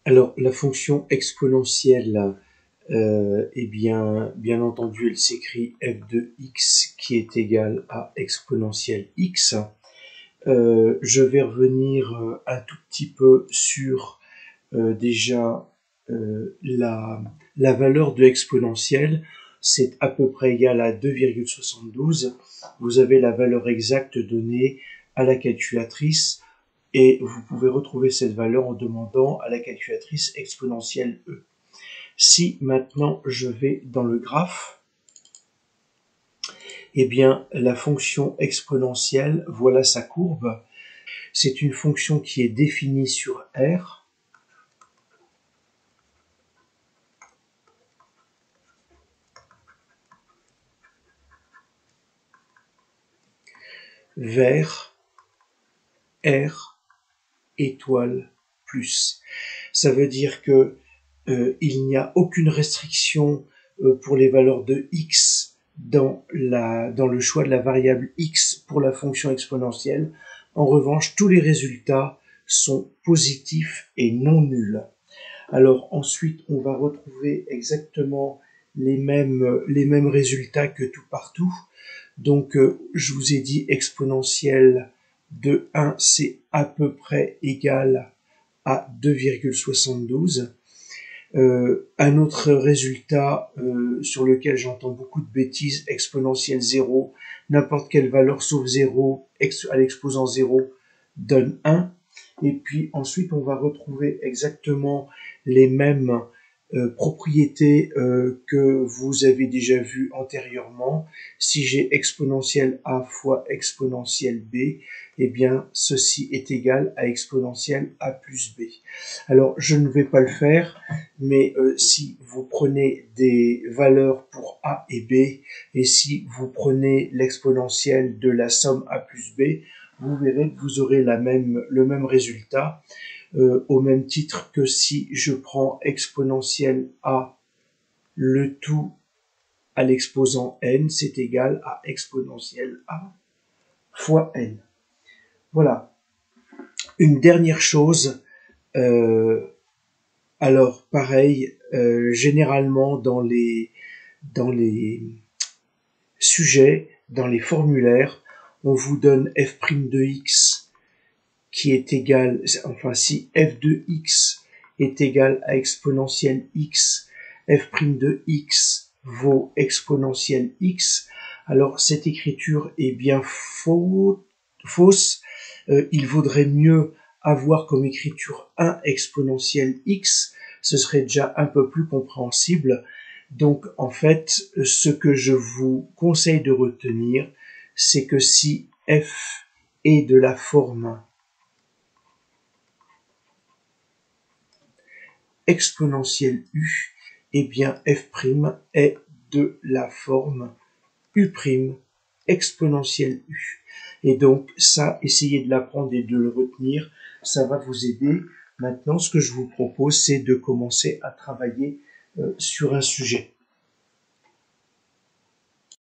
Alors, la fonction exponentielle, bien entendu, elle s'écrit f de x qui est égal à exponentielle x. Je vais revenir un tout petit peu sur déjà la valeur de exponentielle. C'est à peu près égal à 2,72. Vous avez la valeur exacte donnée à la calculatrice et vous pouvez retrouver cette valeur en demandant à la calculatrice exponentielle e. Si maintenant je vais dans le graphe, eh bien la fonction exponentielle, voilà sa courbe. C'est une fonction qui est définie sur R. Vers R étoile plus. Ça veut dire que il n'y a aucune restriction pour les valeurs de x dans le choix de la variable x pour la fonction exponentielle. En revanche, tous les résultats sont positifs et non nuls. Alors ensuite, on va retrouver exactement les mêmes résultats que tout partout. Donc, je vous ai dit exponentielle de 1, c'est à peu près égal à 2,72. Un autre résultat sur lequel j'entends beaucoup de bêtises, exponentielle 0, n'importe quelle valeur sauf 0 à l'exposant 0 donne 1. Et puis ensuite, on va retrouver exactement les mêmes propriétés que vous avez déjà vues antérieurement. Si j'ai exponentielle a fois exponentielle b, eh bien ceci est égal à exponentielle a plus b. Alors je ne vais pas le faire, mais si vous prenez des valeurs pour a et b, et si vous prenez l'exponentielle de la somme a plus b, vous verrez que vous aurez le même résultat, au même titre que si je prends exponentielle a le tout à l'exposant n, c'est égal à exponentielle a fois n. Voilà. Une dernière chose, alors pareil, généralement dans les sujets, dans les formulaires, on vous donne f' de x qui est égal, enfin si f de x est égal à exponentielle x, f' de x vaut exponentielle x, alors cette écriture est bien fausse. Il vaudrait mieux avoir comme écriture 1 exponentielle x, ce serait déjà un peu plus compréhensible. Donc en fait, ce que je vous conseille de retenir, c'est que si f est de la forme exponentielle u, eh bien f' est de la forme u' exponentielle u. Et donc ça, essayez de l'apprendre et de le retenir, ça va vous aider. Maintenant, ce que je vous propose, c'est de commencer à travailler sur un sujet.